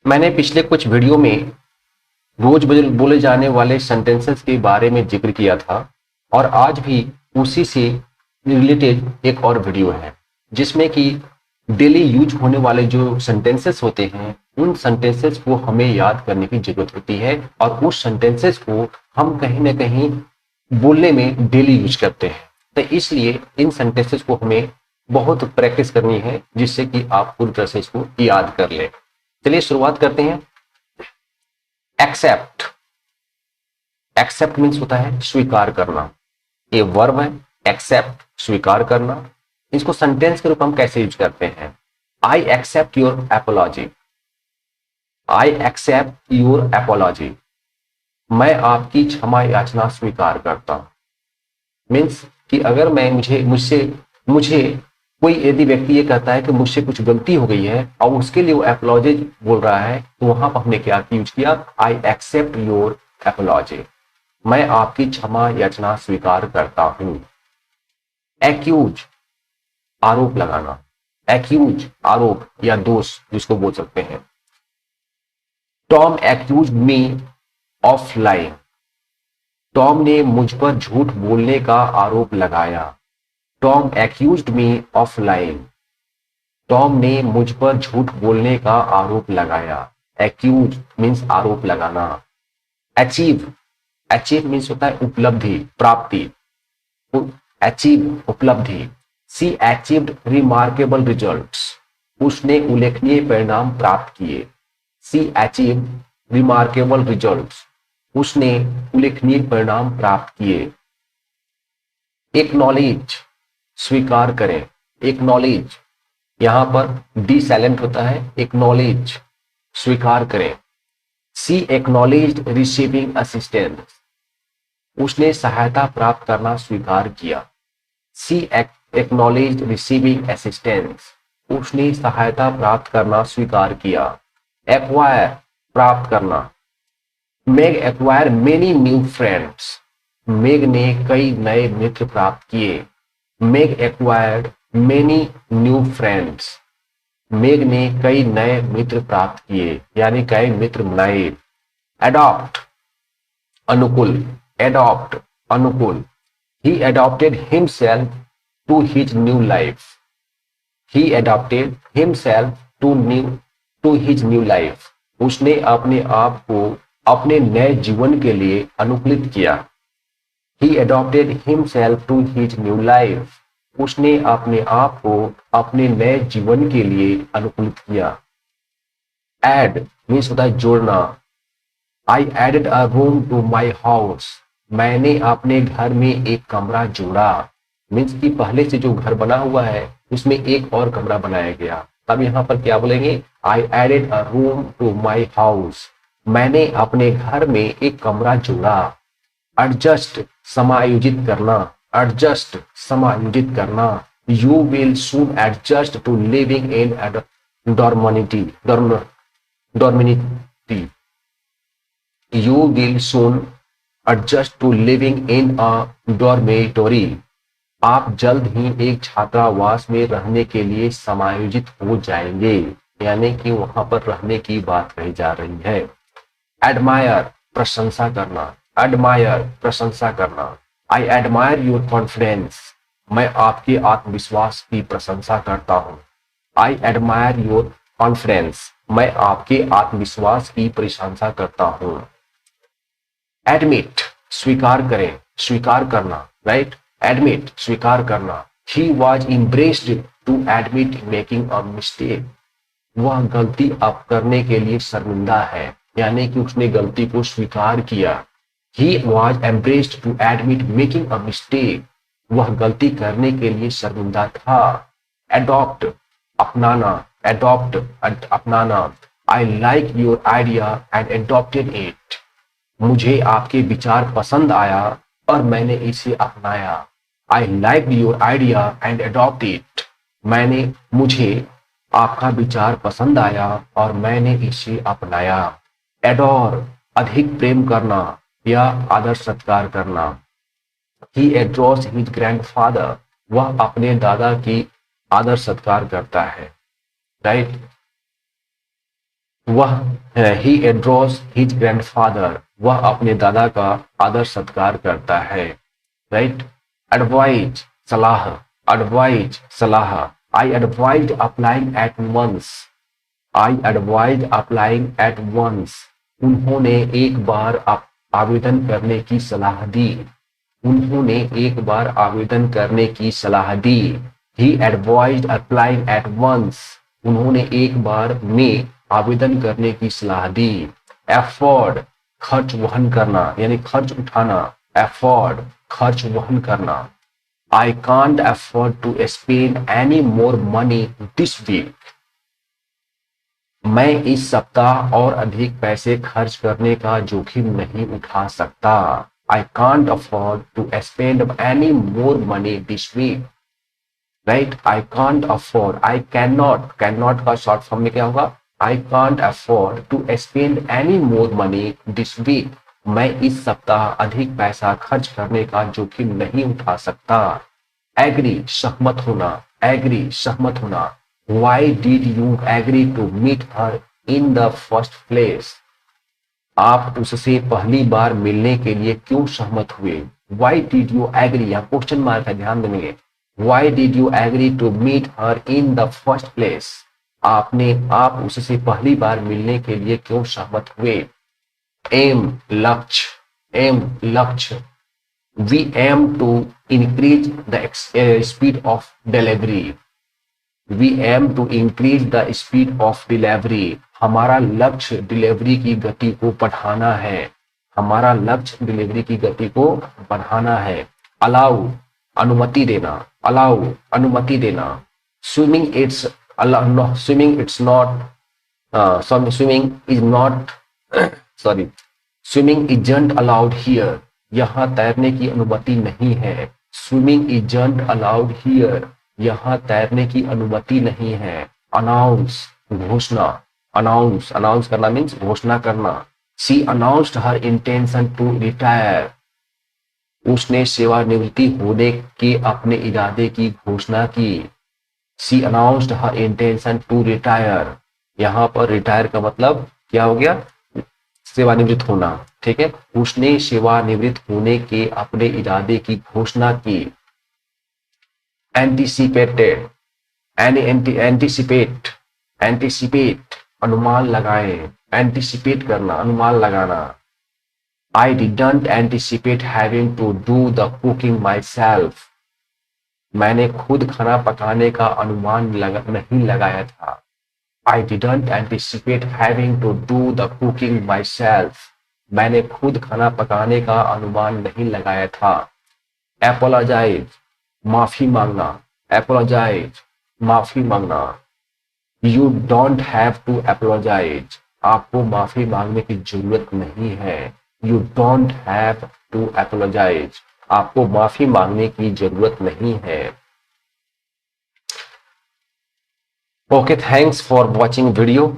मैंने पिछले कुछ वीडियो में रोज बोले जाने वाले सेंटेंसेस के बारे में जिक्र किया था और आज भी उसी से रिलेटेड एक और वीडियो है जिसमें कि डेली यूज होने वाले जो सेंटेंसेस होते हैं उन सेंटेंसेस को हमें याद करने की जरूरत होती है और उस सेंटेंसेस को हम कहीं ना कहीं बोलने में डेली यूज करते हैं। तो इसलिए इन सेंटेंसेस को हमें बहुत प्रैक्टिस करनी है जिससे कि आप पूरी तरह से इसको याद कर लें। चलिए शुरुआत करते हैं। एक्सेप्ट। एक्सेप्ट मीन्स होता है स्वीकार करना। ये वर्ब है एक्सेप्ट, स्वीकार करना। इसको सेंटेंस के रूप में हम कैसे यूज करते हैं? I accept your apology. I accept your apology. मैं आपकी क्षमा याचना स्वीकार करता हूं। मीन्स कि अगर मैं मुझे कोई यदि व्यक्ति ये कहता है कि मुझसे कुछ गलती हो गई है और उसके लिए वो एपोलॉजी बोल रहा है तो वहां पर हमने क्या यूज किया? I accept your apology. मैं आपकी क्षमा याचना स्वीकार करता हूं। एक्यूज, आरोप लगाना। एक्यूज, आरोप या दोष जिसको बोल सकते हैं। Tom accuse me of lying. Tom ने मुझ पर झूठ बोलने का आरोप लगाया। Tom accused me of lying. Tom ने मुझ पर झूठ बोलने का आरोप लगाया। एक्यूज मीन्स आरोप लगाना। अचीव, अचीव मीन्स होता है उपलब्धि, प्राप्ति। अचीव, उपलब्धि। सी अचीव्ड रिमार्केबल रिजल्ट्स। उसने उल्लेखनीय परिणाम प्राप्त किए। सी अचीव्ड रिमार्केबल रिजल्ट्स। उसने उल्लेखनीय परिणाम प्राप्त किए। एक्नॉलेज, स्वीकार करें। एक्नॉलेज, यहां पर डी साइलेंट होता है। एक्नॉलेज, स्वीकार करें। सी एक्नॉलेज्ड रिसीविंग असिस्टेंस। उसने सहायता प्राप्त करना स्वीकार किया। सी एक्नॉलेज्ड रिसीविंग असिस्टेंस। उसने सहायता प्राप्त करना स्वीकार किया। एक्वायर, प्राप्त करना। मेग एक्वायर मेनी न्यू फ्रेंड्स। मेग ने कई नए मित्र प्राप्त किए। मेग एक्वायर्ड मेनी न्यू फ्रेंड्स। मेग ने कई नए मित्र प्राप्त किए यानी कई मित्र बनाए। एडॉप्ट, अनुकूल। एडॉप्ट, अनुकूल। He adopted himself to his new life. He adopted himself to his new life. उसने अपने आप को अपने नए जीवन के लिए अनुकूलित किया। He adopted himself to his new life. उसने अपने आप को अपने नए जीवन के लिए अनुकूलित किया। Add मीन्स होता है जोड़ना। I added a room to my house. मैंने अपने घर में एक कमरा जोड़ा। मीन्स कि पहले से जो घर बना हुआ है उसमें एक और कमरा बनाया गया। अब यहाँ पर क्या बोलेंगे? I added a room to my house. मैंने अपने घर में एक कमरा जोड़ा। एडजस्ट, समायोजित करना। एडजस्ट, समायोजित करना। You will soon adjust to living in dormitory. You will soon adjust to living in a dormitory. आप जल्द ही एक छात्रावास में रहने के लिए समायोजित हो जाएंगे यानी कि वहां पर रहने की बात कही जा रही है। एडमायर, प्रशंसा करना। एडमायर, प्रशंसा करना। I admire your confidence. मैं आपके आत्मविश्वास की प्रशंसा करता हूं। I admire your confidence. मैं आपके आत्मविश्वास की प्रशंसा करता हूं। एडमिट, स्वीकार करें, स्वीकार करना। राइट, एडमिट, स्वीकार करना। He was impressed to admit making a mistake. वह गलती अब करने के लिए शर्मिंदा है यानी कि उसने गलती को स्वीकार किया। He was embraced to admit making a mistake. वह गलती करने के लिए शर्मिंदा था। Adopt, अपनाना। Adopt, अपनाना। I like your idea and adopted it. मुझे आपके विचार पसंद आया और मैंने इसे अपनाया। I liked your idea and adopted it. मुझे आपका विचार पसंद आया और मैंने इसे अपनाया। Adore, अधिक प्रेम करना या आदर सत्कार करना। He adores his grandfather. वह अपने दादा की आदर सत्कार करता है। राइट, वह ही एड्रोस हिज ग्रैंडफादर, वह अपने दादा का आदर सत्कार करता है, राइट। एडवाइज सलाह, एडवाइज सलाह, I advise applying at once, I advise applying at once, उन्होंने एक बार आवेदन करने की सलाह दी, उन्होंने एक बार आवेदन करने की सलाह दी। ही एडवाइज्ड अप्लाइंग एट वंस, उन्होंने एक बार में आवेदन करने की सलाह दी। एफोर्ड खर्च वहन करना यानी खर्च उठाना, एफोर्ड खर्च वहन करना। I can't afford to spend any more money this week, मैं इस सप्ताह और अधिक पैसे खर्च करने का जोखिम नहीं उठा सकता। I can't afford to spend any more money this week, right? I can't afford, I cannot का short form में क्या होगा? I can't afford to spend any more money this week. मैं इस सप्ताह अधिक पैसा खर्च करने का जोखिम नहीं उठा सकता। Agree सहमत होना, agree सहमत होना। Why did you agree to meet her in the first place? आप उससे पहली बार मिलने के लिए क्यों सहमत हुए? Why did you agree? यहाँ क्वेश्चन मार्क है, ध्यान देंगे। Why did you agree to meet her in the first place? आप उससे पहली बार मिलने के लिए क्यों सहमत हुए? Aim लक्ष्य, aim लक्ष्य। We aim to increase the speed of delivery. We aim to increase the speed of delivery. हमारा लक्ष्य डिलीवरी की गति को बढ़ाना है, हमारा लक्ष्य डिलीवरी की गति को बढ़ाना है। अलाउ अनुमति देना, अलाउ अनुमति देना। Swimming it's swimming it's not swimming is not sorry swimming isn't allowed here, यहाँ तैरने की अनुमति नहीं है। स्विमिंग इजंट अलाउड हियर, यहाँ तैरने की अनुमति नहीं है। अनाउंस घोषणा, अनाउंस अनाउंस करना मीन्स घोषणा करना। She announced her intention to retire, उसने सेवानिवृत्ति होने के अपने इरादे की घोषणा की। She announced her intention to retire, यहाँ पर रिटायर का मतलब क्या हो गया? सेवानिवृत्त होना, ठीक है। उसने सेवानिवृत्त होने के अपने इरादे की घोषणा की। एंटीसिपेटेड एंटीसिपेट एंटीसिपेट अनुमान लगाए, एंटीसिपेट करना अनुमान लगाना। I didn't anticipate having to do the cooking myself, मैंने खुद खाना पकाने का अनुमान नहीं लगाया था। I didn't anticipate having to do the cooking myself, मैंने खुद खाना पकाने का अनुमान नहीं लगाया था। Apologize माफी मांगना, apologize माफी मांगना। You don't have to apologize, आपको माफी मांगने की जरूरत नहीं है। You don't have to apologize, आपको माफी मांगने की जरूरत नहीं है। Okay, thanks for watching video.